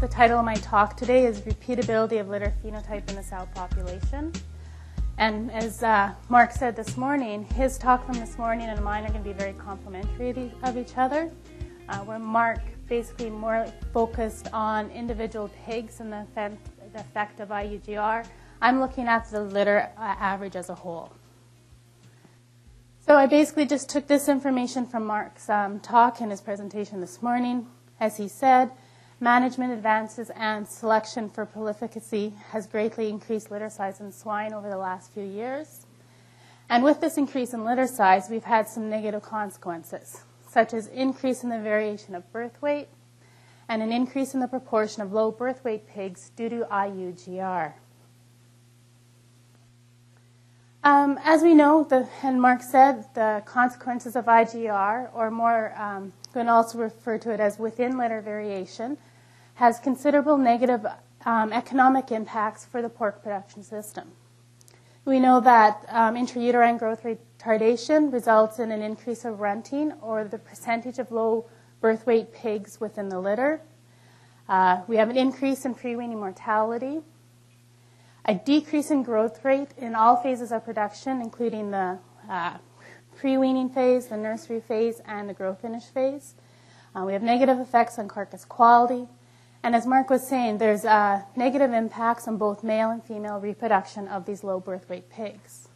The title of my talk today is Repeatability of Litter Phenotype in the Sow Population. And as Mark said this morning, his talk from this morning and mine are going to be very complementary of each other, where Mark basically more focused on individual pigs and the effect of IUGR. I'm looking at the litter average as a whole. So I basically just took this information from Mark's talk and his presentation this morning. As he said, management advances and selection for prolificacy has greatly increased litter size in swine over the last few years. And with this increase in litter size, we've had some negative consequences, such as increase in the variation of birth weight and an increase in the proportion of low birth weight pigs due to IUGR. As we know, and Mark said, the consequences of IGR, or more, going to also refer to it as within-litter variation, has considerable negative economic impacts for the pork production system. We know that intrauterine growth retardation results in an increase of runting, or the percentage of low birth weight pigs within the litter. We have an increase in pre-weaning mortality, a decrease in growth rate in all phases of production, including the pre-weaning phase, the nursery phase, and the growth finish phase. We have negative effects on carcass quality. And as Mark was saying, there's negative impacts on both male and female reproduction of these low birth weight pigs.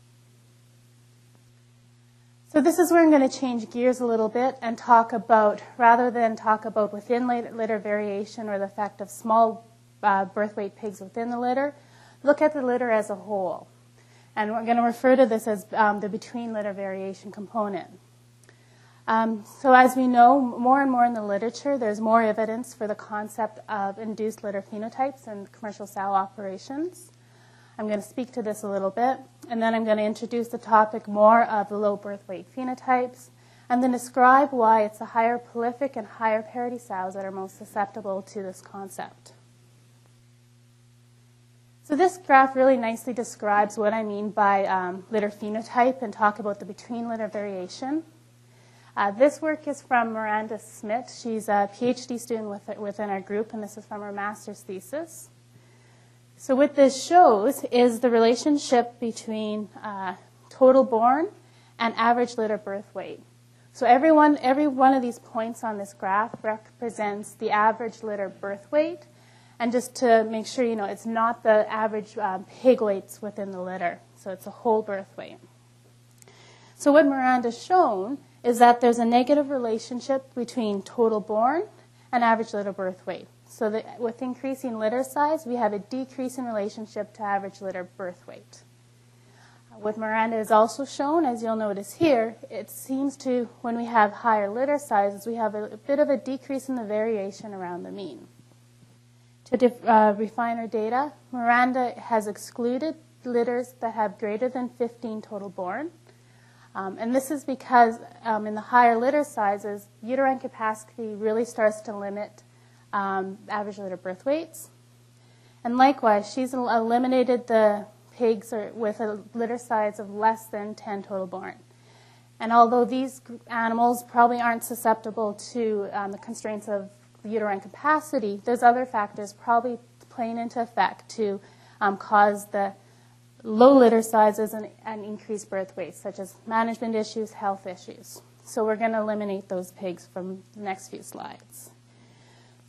So this is where I'm going to change gears a little bit and talk about, rather than talk about within litter variation or the effect of small birth weight pigs within the litter, look at the litter as a whole. And we're going to refer to this as the between litter variation component. So as we know, more and more in the literature, there's more evidence for the concept of induced litter phenotypes in commercial sow operations. I'm going to speak to this a little bit, and then I'm going to introduce the topic more of the low birth weight phenotypes, and then describe why it's the higher prolific and higher parity sows that are most susceptible to this concept. So this graph really nicely describes what I mean by litter phenotype and talk about the between litter variation. This work is from Miranda Smith. She's a PhD student within our group, and this is from her master's thesis. So what this shows is the relationship between total born and average litter birth weight. So every one of these points on this graph represents the average litter birth weight. And just to make sure you know, it's not the average pig weights within the litter. So it's a whole birth weight. So what Miranda's shown is that there's a negative relationship between total born and average litter birth weight. So that with increasing litter size, we have a decrease in relationship to average litter birth weight. What Miranda has also shown, as you'll notice here, it seems to, when we have higher litter sizes, we have a bit of a decrease in the variation around the mean. To refine our data, Miranda has excluded litters that have greater than 15 total born. And this is because in the higher litter sizes, uterine capacity really starts to limit average litter birth weights. And likewise, she's eliminated the pigs with a litter size of less than 10 total born. And although these animals probably aren't susceptible to the constraints of uterine capacity, there's other factors probably playing into effect to cause the low litter sizes and increased birth weights, such as management issues, health issues. So we're going to eliminate those pigs from the next few slides.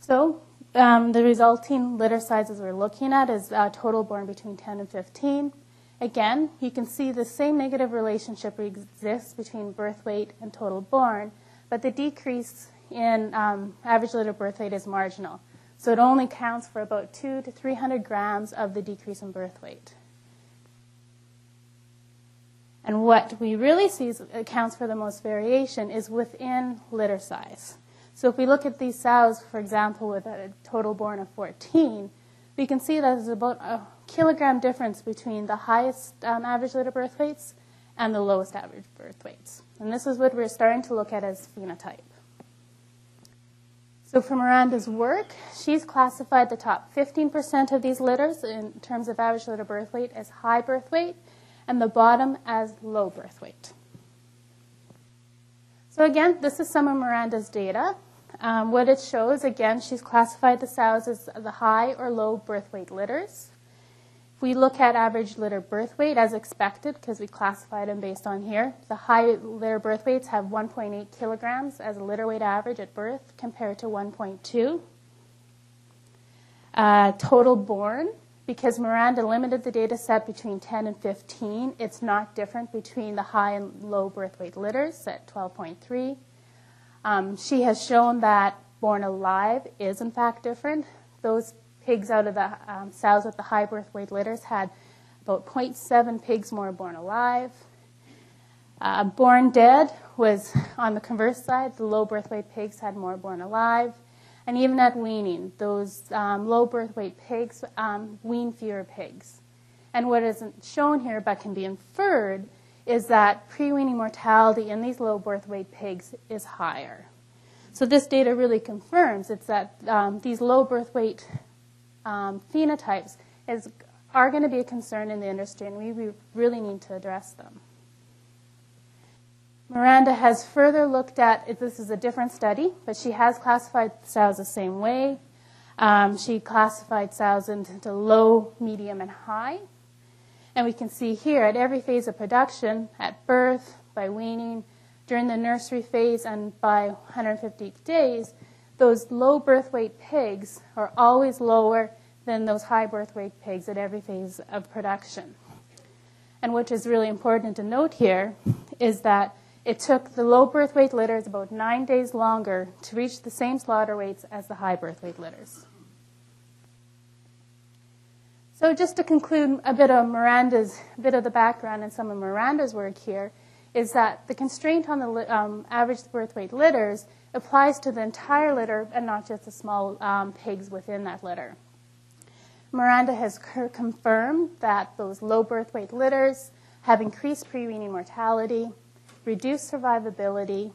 So the resulting litter sizes we're looking at is total born between 10 and 15. Again, you can see the same negative relationship exists between birth weight and total born, but the decrease in average litter birth weight is marginal. So it only counts for about 200 to 300 grams of the decrease in birth weight. And what we really see accounts for the most variation is within litter size. So if we look at these sows, for example, with a total born of 14, we can see that there's about a kilogram difference between the highest average litter birth weights and the lowest average birth weights. And this is what we're starting to look at as phenotype. So for Miranda's work, she's classified the top 15% of these litters in terms of average litter birth weight as high birth weight, and the bottom as low birth weight. So again, this is some of Miranda's data. what it shows, again, she's classified the sows as the high or low birth weight litters. If we look at average litter birth weight, as expected, because we classified them based on here, the high litter birth weights have 1.8 kilograms as a litter weight average at birth compared to 1.2. Total born, because Miranda limited the data set between 10 and 15, it's not different between the high and low birth weight litters at 12.3. She has shown that born alive is in fact different. Those pigs out of the sows with the high birth weight litters had about 0.7 pigs more born alive. Born dead was on the converse side. The low birth weight pigs had more born alive. And even at weaning, those low birth weight pigs wean fewer pigs. And what isn't shown here but can be inferred is that pre-weaning mortality in these low birth weight pigs is higher. So this data really confirms it's that these low birth weight phenotypes are going to be a concern in the industry, and we really need to address them. Miranda has further looked at, this is a different study, but she has classified sows the same way. She classified sows into low, medium, and high. And we can see here at every phase of production, at birth, by weaning, during the nursery phase, and by 150 days, those low birth weight pigs are always lower than those high birth weight pigs at every phase of production. And what is really important to note here is that it took the low birth weight litters about 9 days longer to reach the same slaughter weights as the high birth weight litters. So just to conclude a bit of the background and some of Miranda's work here, is that the constraint on the average birth weight litters applies to the entire litter and not just the small pigs within that litter. Miranda has confirmed that those low birth weight litters have increased pre-weaning mortality, reduced survivability,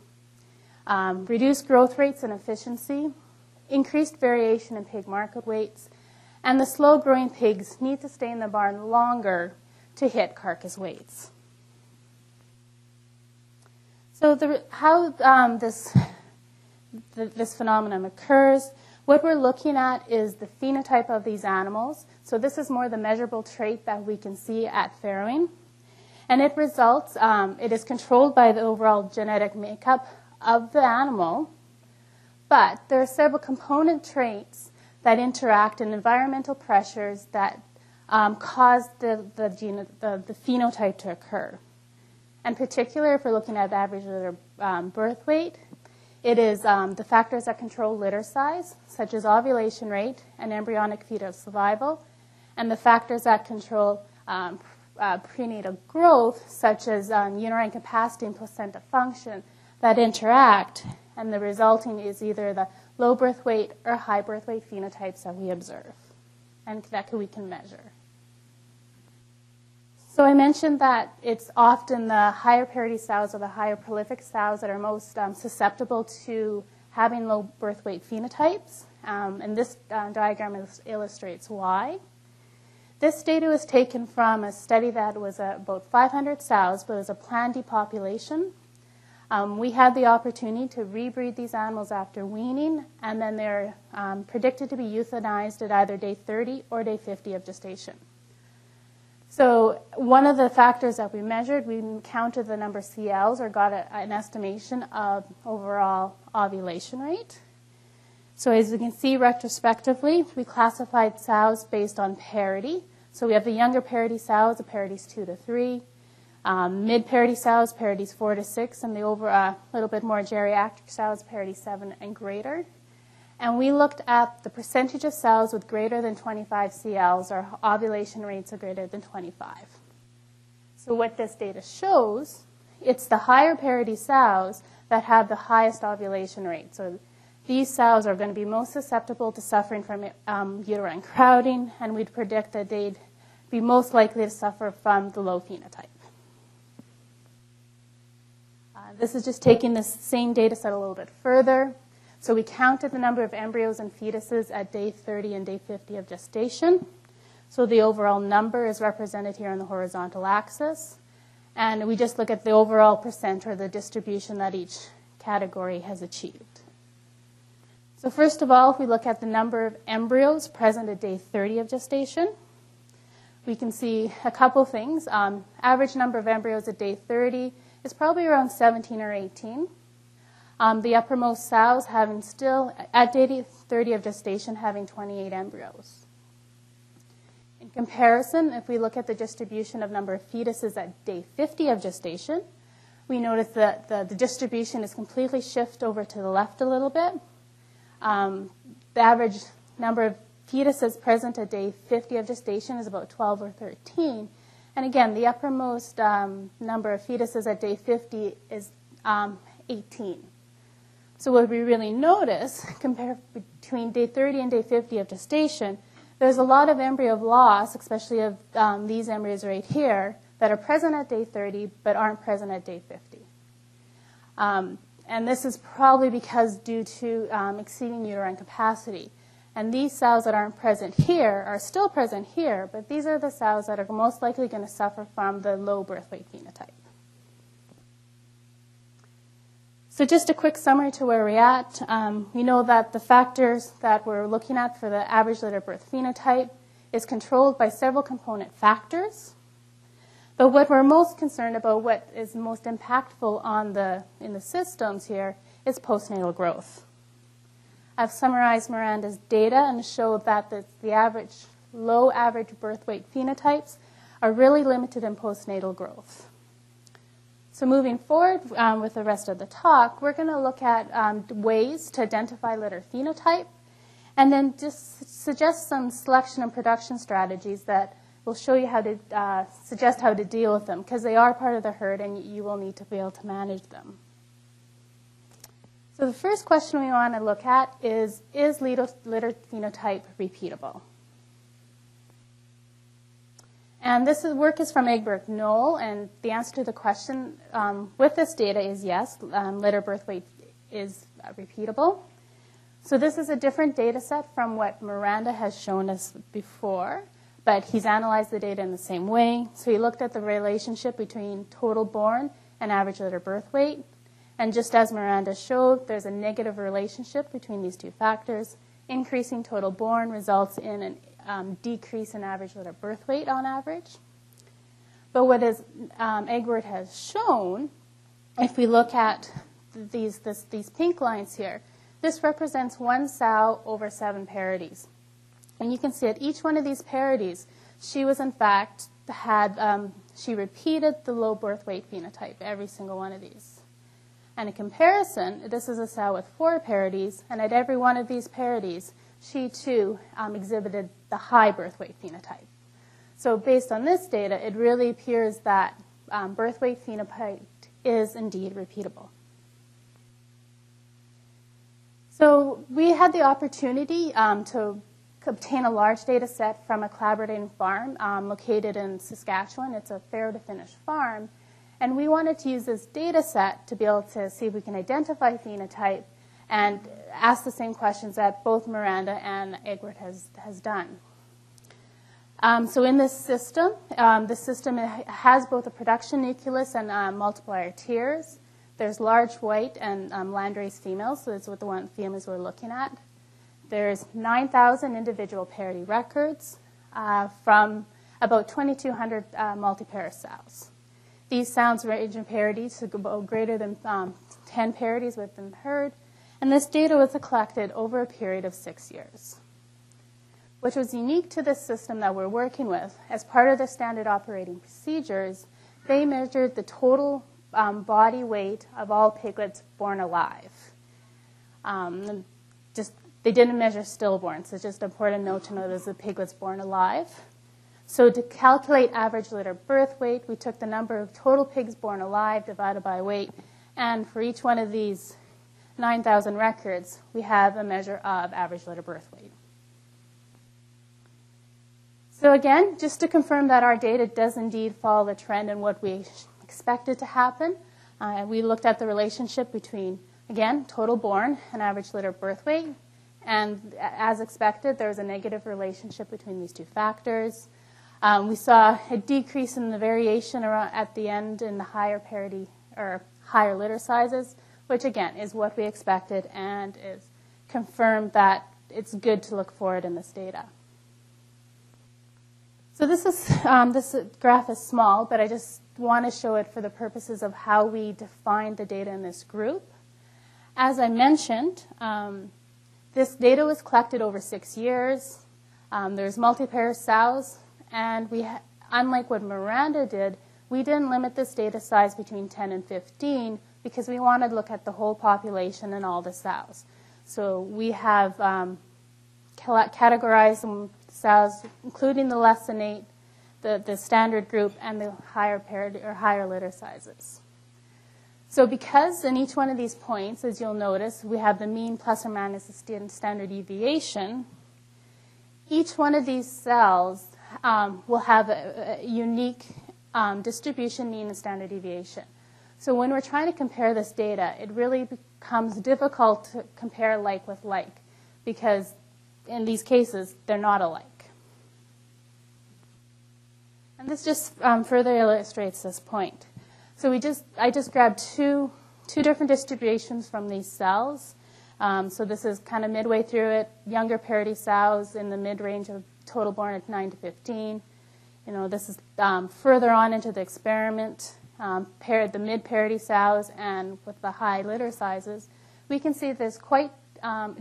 reduced growth rates and efficiency, increased variation in pig market weights, and the slow-growing pigs need to stay in the barn longer to hit carcass weights. So how this phenomenon occurs, what we're looking at is the phenotype of these animals. So this is more the measurable trait that we can see at farrowing. And it results, it is controlled by the overall genetic makeup of the animal, but there are several component traits that interact in environmental pressures that cause the phenotype to occur. In particular, if we're looking at the average litter birth weight, it is the factors that control litter size, such as ovulation rate and embryonic fetal survival, and the factors that control prenatal growth, such as uterine capacity and placenta function, that interact, and the resulting is either the low birth weight or high birth weight phenotypes that we observe and that we can measure. So I mentioned that it's often the higher parity sows or the higher prolific sows that are most susceptible to having low birth weight phenotypes, and this diagram illustrates why. This data was taken from a study that was about 500 sows, but it was a planned depopulation. We had the opportunity to rebreed these animals after weaning, and then they're predicted to be euthanized at either day 30 or day 50 of gestation. So one of the factors that we measured, we counted the number of CLs or got an estimation of overall ovulation rate. So as you can see retrospectively, we classified sows based on parity. So we have the younger parity sows, the parities 2 to 3, mid-parity sows, parities 4 to 6, and the little bit more geriatric sows, parity 7 and greater. And we looked at the percentage of sows with greater than 25 CLs, or ovulation rates are greater than 25. So what this data shows, it's the higher parity sows that have the highest ovulation rate. So these sows are going to be most susceptible to suffering from uterine crowding, and we'd predict that they'd be most likely to suffer from the low phenotype. This is just taking this same data set a little bit further. So we counted the number of embryos and fetuses at day 30 and day 50 of gestation. So the overall number is represented here on the horizontal axis. And we just look at the overall percent or the distribution that each category has achieved. So first of all, if we look at the number of embryos present at day 30 of gestation, we can see a couple things. Average number of embryos at day 30 is probably around 17 or 18. The uppermost sows having still, at day 30 of gestation, having 28 embryos. In comparison, if we look at the distribution of number of fetuses at day 50 of gestation, we notice that the distribution is completely shifted over to the left a little bit. The average number of fetuses present at day 50 of gestation is about 12 or 13. And again, the uppermost number of fetuses at day 50 is 18. So what we really notice, compare between day 30 and day 50 of gestation, there's a lot of embryo loss, especially of these embryos right here, that are present at day 30 but aren't present at day 50. And this is probably because due to exceeding uterine capacity. And these sows that aren't present here are still present here, but these are the sows that are most likely going to suffer from the low birth weight phenotype. So just a quick summary to where we're at. We know that the factors that we're looking at for the average litter birth phenotype is controlled by several component factors. But what we're most concerned about, what is most impactful in the systems here, is postnatal growth. I've summarized Miranda's data and showed that the low average birth weight phenotypes are really limited in postnatal growth. So moving forward with the rest of the talk, we're going to look at ways to identify litter phenotype and then just suggest some selection and production strategies that will show you how to suggest how to deal with them, because they are part of the herd and you will need to be able to manage them. So the first question we want to look at is litter phenotype repeatable? And this work is from Egbert Knoll, and the answer to the question with this data is yes, litter birth weight is repeatable. So this is a different data set from what Miranda has shown us before, but he's analyzed the data in the same way. So he looked at the relationship between total born and average litter birth weight. And just as Miranda showed, there's a negative relationship between these two factors. Increasing total born results in a decrease in average litter birth weight on average. But what Egbert has shown, if we look at these pink lines here, this represents one sow over 7 parities. And you can see at each one of these parities, she was in fact she repeated the low birth weight phenotype, every single one of these. And in comparison, this is a sow with 4 parities, and at every one of these parities, she too exhibited the high birth weight phenotype. So based on this data, it really appears that birth weight phenotype is indeed repeatable. So we had the opportunity to obtain a large data set from a collaborating farm located in Saskatchewan. It's a fair to finish farm. And we wanted to use this data set to be able to see if we can identify phenotype and ask the same questions that both Miranda and Egbert has done. So in this system, the system has both a production nucleus and multiplier tiers. There's large white and landrace females, so that's what the families we're looking at. There's 9,000 individual parity records from about 2,200 multi-pair sows. These sows range in parities to greater than 10 parities within the herd, and this data was collected over a period of 6 years. Which was unique to this system that we're working with, as part of the standard operating procedures, they measured the total body weight of all piglets born alive. They didn't measure stillborns, so it's just an important note to know those are the piglets born alive. So to calculate average litter birth weight, we took the number of total pigs born alive divided by weight, and for each one of these 9,000 records, we have a measure of average litter birth weight. So again, just to confirm that our data does indeed follow the trend and what we expected to happen, we looked at the relationship between, again, total born and average litter birth weight. And as expected, there was a negative relationship between these two factors. We saw a decrease in the variation at the end in the higher parity or higher litter sizes, which again is what we expected and is confirm that it's good to look forward in this data. So this graph is small, but I just want to show it for the purposes of how we define the data in this group. As I mentioned, this data was collected over 6 years. There's multi-pair sows, and unlike what Miranda did, we didn't limit this data size between 10 and 15 because we wanted to look at the whole population and all the sows. So we have categorized some sows, including the less than 8, the standard group, and the higher parity or higher litter sizes. So because in each one of these points, as you'll notice, we have the mean plus or minus the standard deviation, each one of these cells will have a unique distribution, mean, and standard deviation. So when we're trying to compare this data, it really becomes difficult to compare like with like, because in these cases, they're not alike. And this just further illustrates this point. So I just grabbed two different distributions from these cells. So this is kind of midway through it. Younger parity sows in the mid-range of total born at 9 to 15. This is further on into the experiment, paired the mid-parity sows and with the high litter sizes. We can see there's quite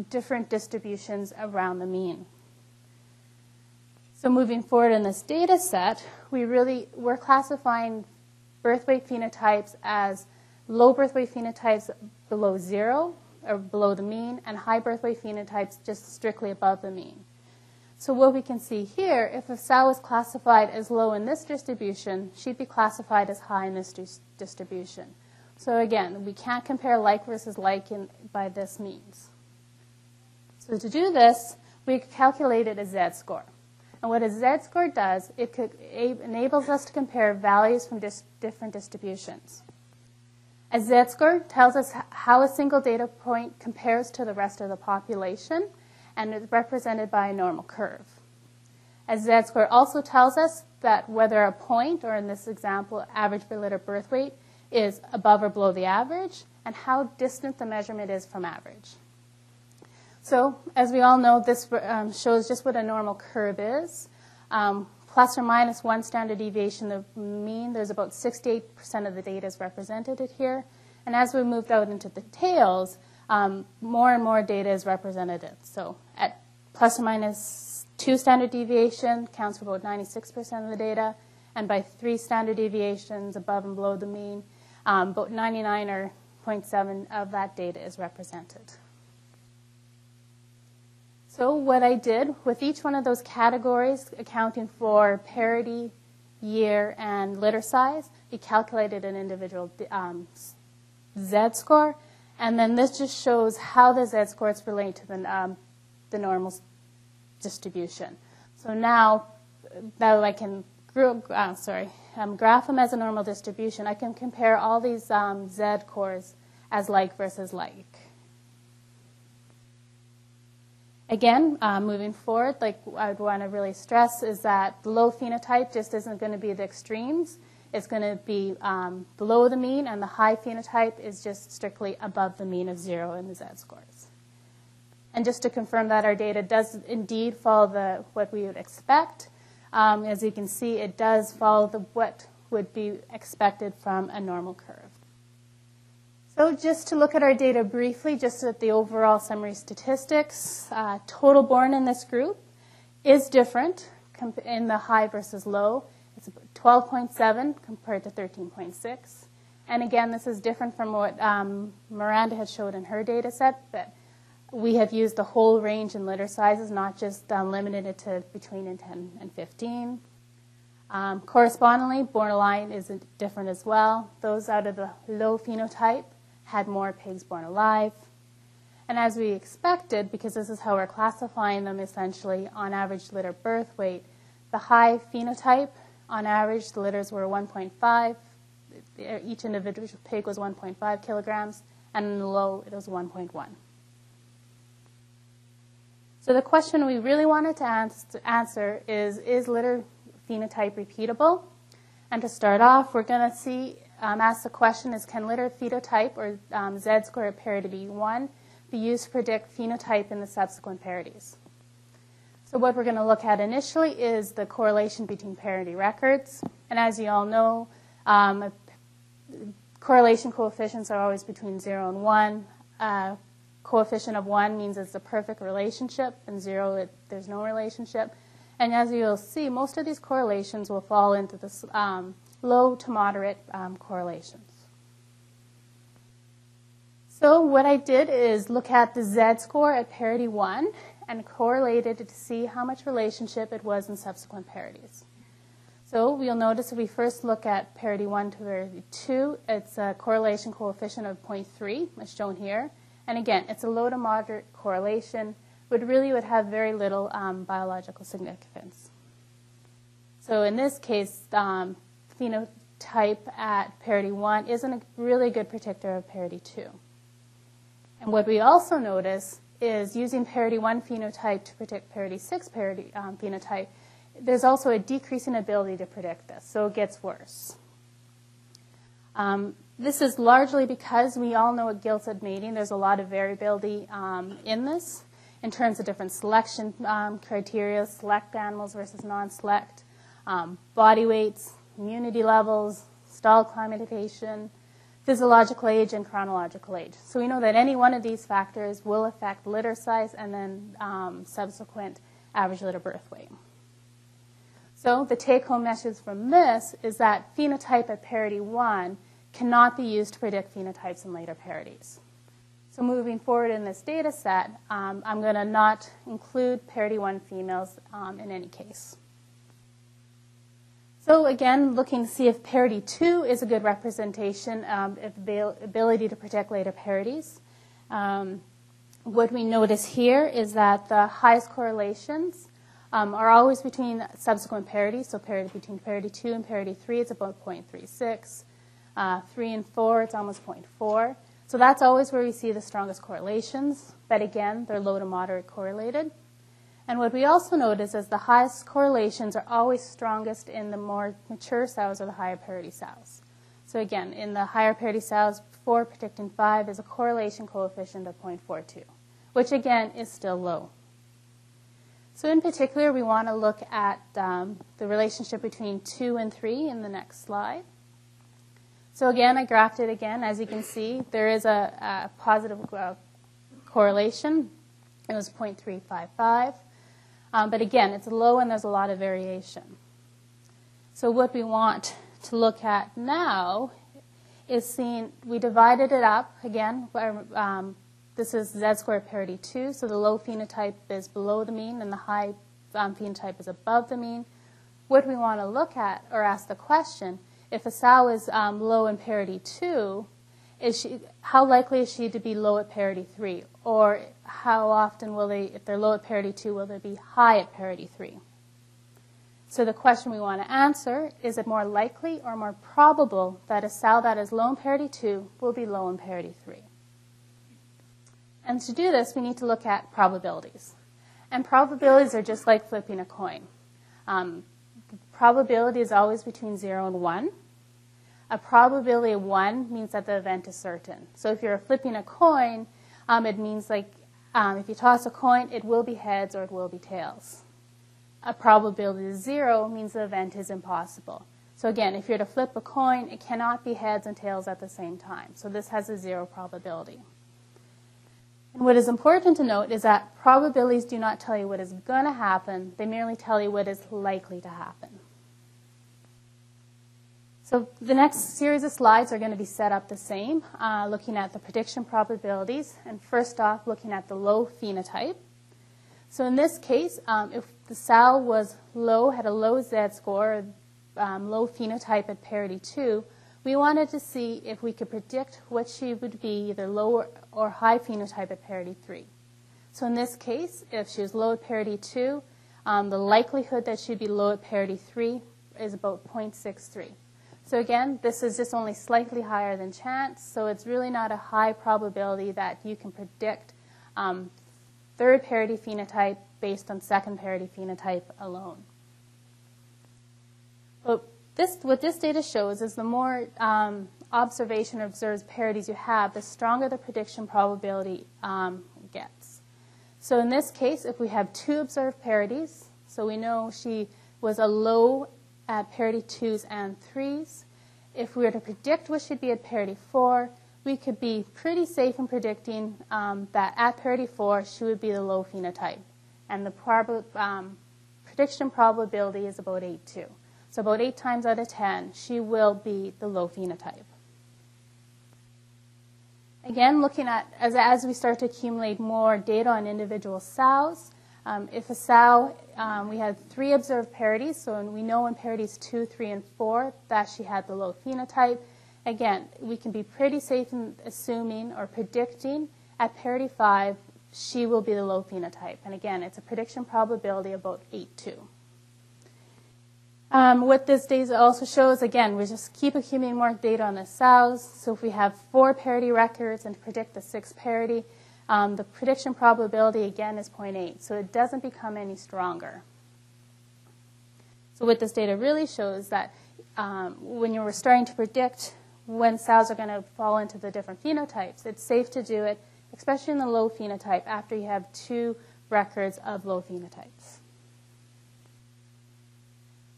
different distributions around the mean. So moving forward in this data set, we're classifying birth weight phenotypes as low birth weight phenotypes below 0 or below the mean, and high birth weight phenotypes just strictly above the mean. So what we can see here, if a sow is classified as low in this distribution, she'd be classified as high in this distribution. So again, we can't compare like versus like by this means. So to do this, we calculated a Z-score. And what a Z-score does, it enables us to compare values from different distributions. A Z-score tells us how a single data point compares to the rest of the population, and it's represented by a normal curve. A Z-score also tells us that whether a point, or in this example, average per litter birth weight, is above or below the average, and how distant the measurement is from average. So, as we all know, this shows just what a normal curve is. Plus or minus 1 standard deviation of mean, there's about 68% of the data is represented here. And as we moved out into the tails, more and more data is represented. So at plus or minus 2 standard deviation counts for about 96% of the data. And by 3 standard deviations above and below the mean, about 99 or 0.7 of that data is represented. So what I did with each one of those categories, accounting for parity, year, and litter size, we calculated an individual Z-score. And then this just shows how the Z-scores relate to the normal distribution. So now that I can graph them as a normal distribution, I can compare all these Z-scores as like versus like. Again, moving forward, like I would want to really stress is that the low phenotype just isn't going to be the extremes. It's going to be below the mean, and the high phenotype is just strictly above the mean of 0 in the Z-scores. And just to confirm that our data does indeed follow what we would expect, as you can see, it does follow what would be expected from a normal curve. So just to look at our data briefly, just at the overall summary statistics, total born in this group is different in the high versus low. It's 12.7 compared to 13.6. And again, this is different from what Miranda had showed in her data set, that we have used the whole range in litter sizes, not just limited it to between 10 and 15. Correspondingly, born alive is different as well. Those out of the low phenotype had more pigs born alive. And as we expected, because this is how we're classifying them essentially on average litter birth weight, the high phenotype, on average, the litters were 1.5. Each individual pig was 1.5 kilograms, and in the low, it was 1.1. So the question we really wanted to answer is litter phenotype repeatable? And to start off, we're going to ask the question is, can litter phenotype, or Z-score parity 1, be used to predict phenotype in the subsequent parities. So what we're going to look at initially is the correlation between parity records. And as you all know, correlation coefficients are always between 0 and 1. Coefficient of 1 means it's a perfect relationship, and 0, there's no relationship. And as you'll see, most of these correlations will fall into this low to moderate correlations. So what I did is look at the Z-score at parity 1 and correlated it to see how much relationship it was in subsequent parities. So you'll notice if we first look at parity 1 to parity 2, it's a correlation coefficient of 0.3, as shown here. And again, it's a low to moderate correlation, but really would have very little biological significance. So in this case, phenotype at parity 1 isn't a really good predictor of parity 2. And what we also notice is using parity 1 phenotype to predict parity 6 phenotype, there's also a decreasing ability to predict this, so it gets worse. This is largely because we all know at gill-set mating there's a lot of variability in this in terms of different selection criteria, select animals versus non-select, body weights, immunity levels, stall climatization, physiological age, and chronological age. So we know that any one of these factors will affect litter size and then subsequent average litter birth weight. So the take-home message from this is that phenotype at parity 1 cannot be used to predict phenotypes in later parities. So moving forward in this data set, I'm going to not include parity 1 females in any case. So again, looking to see if parity 2 is a good representation of the ability to predict later parities. What we notice here is that the highest correlations are always between subsequent parities. So between parity 2 and parity 3, it's about 0.36. 3 and 4, it's almost 0.4. So that's always where we see the strongest correlations. But again, they're low to moderate correlated. And what we also notice is the highest correlations are always strongest in the more mature sows or the higher parity sows. So again, in the higher parity sows, 4 predicting 5 is a correlation coefficient of 0.42, which again is still low. So in particular, we want to look at the relationship between 2 and 3 in the next slide. So again, I graphed it again. As you can see, there is a positive correlation. It was 0.355. But again, it's low and there's a lot of variation. So what we want to look at now is seeing, we divided it up again. This is Z-score parity 2, so the low phenotype is below the mean and the high phenotype is above the mean. What we want to look at or ask the question, if a sow is low in parity 2, how likely is she to be low at parity 3? Or how often will they, if they're low at parity 2, will they be high at parity 3? So the question we want to answer, is it more likely or more probable that a sow that is low in parity 2 will be low in parity 3? And to do this, we need to look at probabilities. And probabilities are just like flipping a coin. Probability is always between 0 and 1. A probability of 1 means that the event is certain. So if you're flipping a coin, it means like if you toss a coin, it will be heads or it will be tails. A probability of 0 means the event is impossible. So again, if you're to flip a coin, it cannot be heads and tails at the same time. So this has a 0 probability. And what is important to note is that probabilities do not tell you what is going to happen. They merely tell you what is likely to happen. So the next series of slides are going to be set up the same, looking at the prediction probabilities, and first off, looking at the low phenotype. So in this case, if the sow was low, had a low Z-score, low phenotype at parity 2, we wanted to see if we could predict what she would be, either low or high phenotype at parity 3. So in this case, if she was low at parity 2, the likelihood that she'd be low at parity 3 is about 0.63. So again, this is just only slightly higher than chance, so it's really not a high probability that you can predict third parity phenotype based on second parity phenotype alone. But what this data shows is the more observation or observed parities you have, the stronger the prediction probability gets. So in this case, if we have 2 observed parities, so we know she was a low at parity 2s and 3s. If we were to predict what she'd be at parity 4, we could be pretty safe in predicting that at parity 4, she would be the low phenotype. And the prediction probability is about 8.2. So about 8 times out of 10, she will be the low phenotype. Again, looking at, as we start to accumulate more data on individual sows, if a sow, we had 3 observed parities, so we know in parities 2, 3, and 4 that she had the low phenotype. Again, we can be pretty safe in assuming or predicting at parity 5, she will be the low phenotype. And again, it's a prediction probability about 8.2. What this data also shows, again, we just keep accumulating more data on the sows. So if we have 4 parity records and to predict the 6th parity, the prediction probability, again, is 0.8. So it doesn't become any stronger. So what this data really shows that when you were starting to predict when sows are going to fall into the different phenotypes, it's safe to do it, especially in the low phenotype, after you have 2 records of low phenotypes.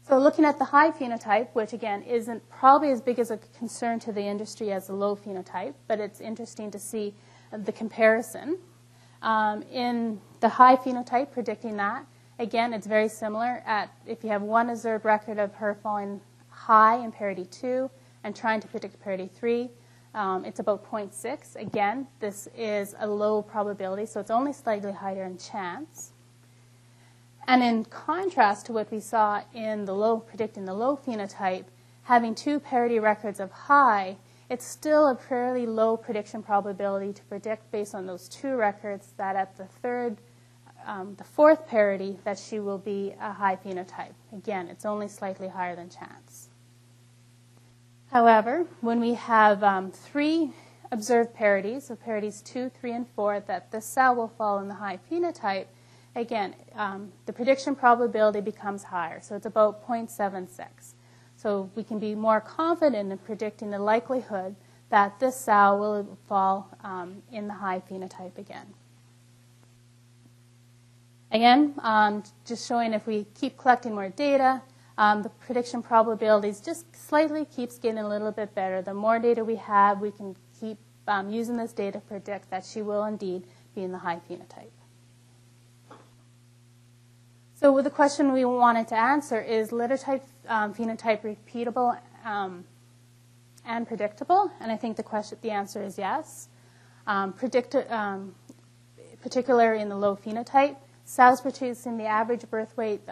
So looking at the high phenotype, which again isn't probably as big as a concern to the industry as the low phenotype, but it's interesting to see the comparison. In the high phenotype, predicting that, again, it's very similar. If you have 1 observed record of her falling high in parity 2 and trying to predict parity 3, it's about 0.6. Again, this is a low probability, so it's only slightly higher in chance. And in contrast to what we saw in the predicting the low phenotype, having 2 parity records of high, it's still a fairly low prediction probability to predict based on those 2 records that at the 4th parity that she will be a high phenotype. Again, it's only slightly higher than chance. However, when we have 3 observed parities, so parities 2, 3, and 4, that the sow will fall in the high phenotype, again, the prediction probability becomes higher. So it's about 0.76. So we can be more confident in predicting the likelihood that this sow will fall in the high phenotype again. Again, just showing if we keep collecting more data, the prediction probabilities just slightly keeps getting a little bit better. The more data we have, we can keep using this data to predict that she will indeed be in the high phenotype. So the question we wanted to answer is litter type phenotype repeatable and predictable? And I think the answer is yes. Particularly in the low phenotype, sows producing the average birth weight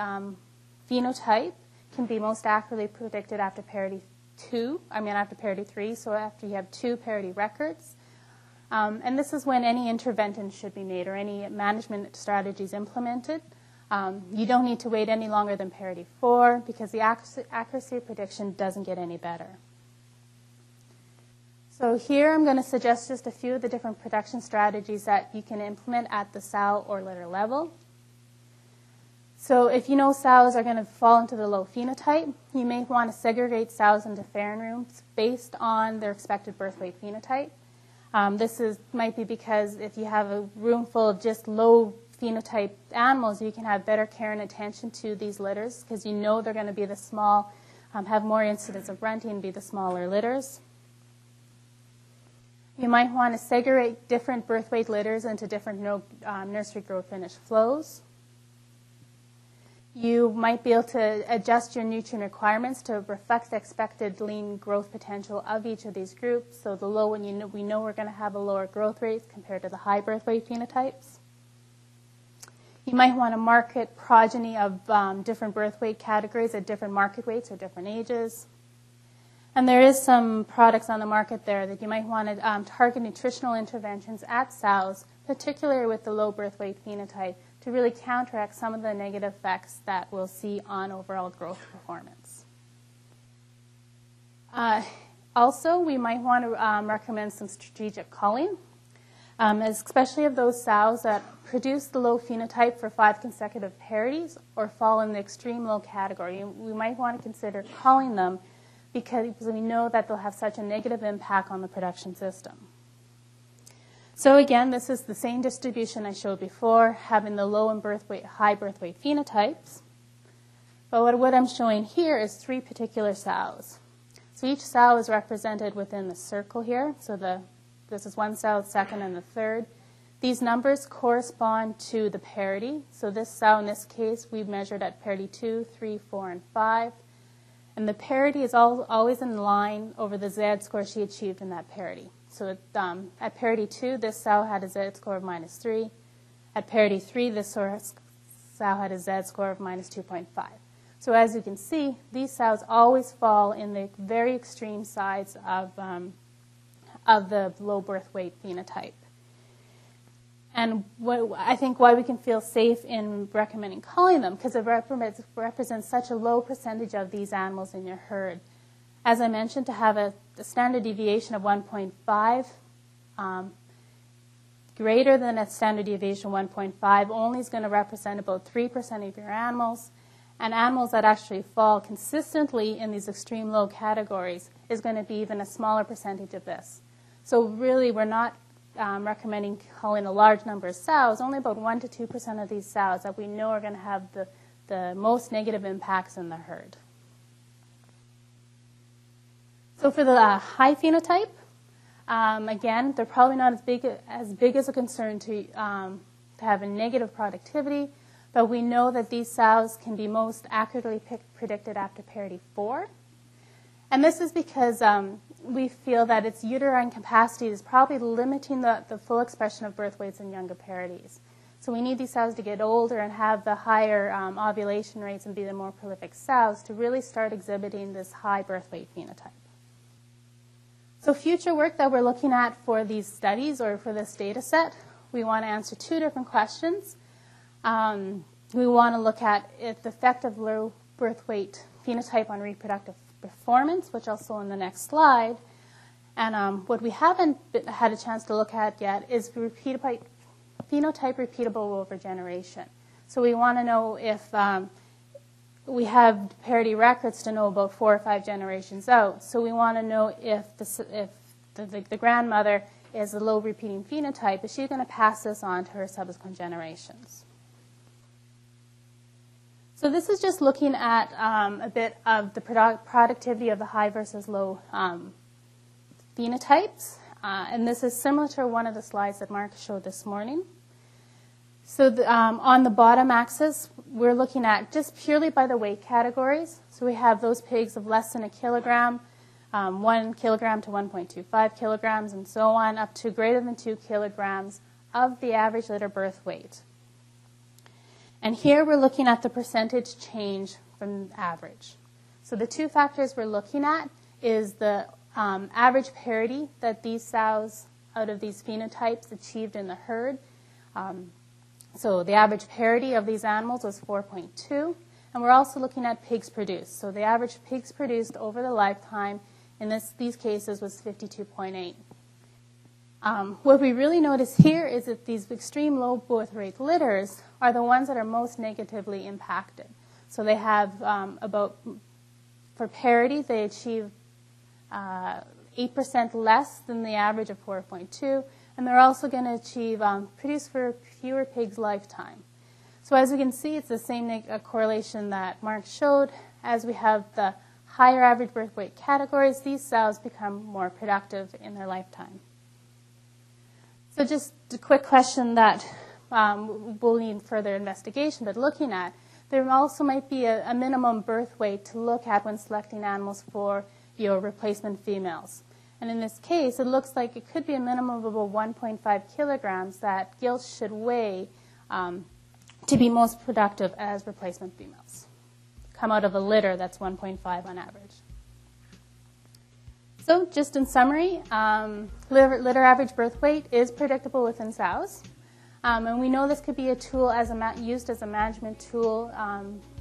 phenotype can be most accurately predicted after parity 3, so after you have 2 parity records. And this is when any intervention should be made or any management strategies implemented. You don't need to wait any longer than parity 4 because the accuracy of prediction doesn't get any better. So here I'm going to suggest just a few of the different production strategies that you can implement at the sow or litter level. So if you know sows are going to fall into the low phenotype, you may want to segregate sows into farrowing rooms based on their expected birth weight phenotype. Might be because if you have a room full of just low phenotype animals, you can have better care and attention to these litters because you know they're going to be the small, have more incidence of runting and be the smaller litters. You might want to segregate different birth weight litters into different nursery grow finish flows. You might be able to adjust your nutrient requirements to reflect the expected lean growth potential of each of these groups. So the low one, we know we're going to have a lower growth rate compared to the high birth weight phenotypes. You might want to market progeny of different birth weight categories at different market weights or different ages. And there is some products on the market there that you might want to target nutritional interventions at sows, particularly with the low birth weight phenotype, to really counteract some of the negative effects that we'll see on overall growth performance. Also, we might want to recommend some strategic culling, especially of those sows that produce the low phenotype for 5 consecutive parities or fall in the extreme low category. We might want to consider culling them because we know that they'll have such a negative impact on the production system. So again, this is the same distribution I showed before, having the low and birth weight, high birth weight phenotypes. But what I'm showing here is 3 particular sows. So each sow is represented within the circle here. So this is one sow, second, and the third. These numbers correspond to the parity. So this sow, in this case, we measured at parity 2, 3, 4, and 5. And the parity is always in line over the Z-score she achieved in that parity. So at parity 2, this sow had a Z-score of -3. At parity 3, this sow had a Z-score of -2.5. So as you can see, these sows always fall in the very extreme sides of the low birth weight phenotype. And I think why we can feel safe in recommending culling them, because it represents such a low percentage of these animals in your herd. As I mentioned, to have a standard deviation of 1.5, greater than a standard deviation of 1.5 only is going to represent about 3% of your animals. And animals that actually fall consistently in these extreme low categories is going to be even a smaller percentage of this. So really, we're not recommending culling a large number of sows. Only about 1 to 2% of these sows that we know are going to have the most negative impacts in the herd. So for the high phenotype, again, they're probably not as big as a concern to have a negative productivity, but we know that these sows can be most accurately predicted after parity 4. And this is because we feel that its uterine capacity is probably limiting the full expression of birth weights in younger parities. So we need these sows to get older and have the higher ovulation rates and be the more prolific sows to really start exhibiting this high birth weight phenotype. So future work that we're looking at for these studies or for this data set, we want to answer 2 different questions. We want to look at the effect of low birth weight phenotype on reproductive performance, which I'll show in the next slide. And what we haven't had a chance to look at yet is phenotype repeatable over generation. So we want to know if we have parity records to know about 4 or 5 generations out. So we want to know if the grandmother is a low repeating phenotype, is she going to pass this on to her subsequent generations? So this is just looking at a bit of the productivity of the high versus low phenotypes. And this is similar to one of the slides that Mark showed this morning. So on the bottom axis, we're looking at just purely by the weight categories. So we have those pigs of less than a kilogram, 1 kilogram to 1.25 kilograms, and so on, up to greater than 2 kilograms of the average litter birth weight. And here we're looking at the percentage change from average. So the 2 factors we're looking at is the average parity that these sows out of these phenotypes achieved in the herd. So the average parity of these animals was 4.2. And we're also looking at pigs produced. So the average pigs produced over the lifetime in these cases was 52.8. What we really notice here is that these extreme low birth rate litters are the ones that are most negatively impacted. So they have for parity, they achieve 8% less than the average of 4.2, and they're also going to achieve produce for fewer pigs' lifetime. So as you can see, it's the same correlation that Mark showed. As we have the higher average birth weight categories, these sows become more productive in their lifetime. So just a quick question that we'll need further investigation, but looking at, there also might be a minimum birth weight to look at when selecting animals for your replacement females. And in this case, it looks like it could be a minimum of about 1.5 kilograms that gilts should weigh to be most productive as replacement females. Come out of a litter that's 1.5 on average. So just in summary, litter average birth weight is predictable within sows. And we know this could be a tool used as a management tool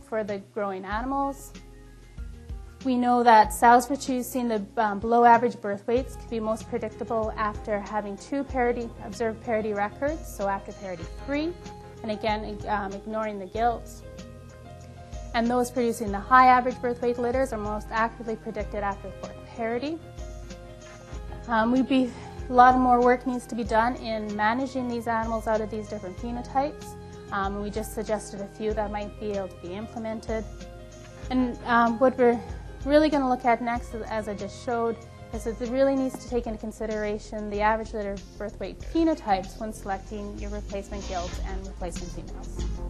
for the growing animals. We know that sows producing the below average birth weights can be most predictable after having 2 observed parity records, so after parity 3, and again, ignoring the gilts. and those producing the high average birth weight litters are most accurately predicted after fourth parity. We'd be A lot more work needs to be done in managing these animals out of these different phenotypes. We just suggested a few that might be able to be implemented. And what we're really going to look at next, as I just showed, is that it really needs to take into consideration the average litter birth weight phenotypes when selecting your replacement gilts and replacement females.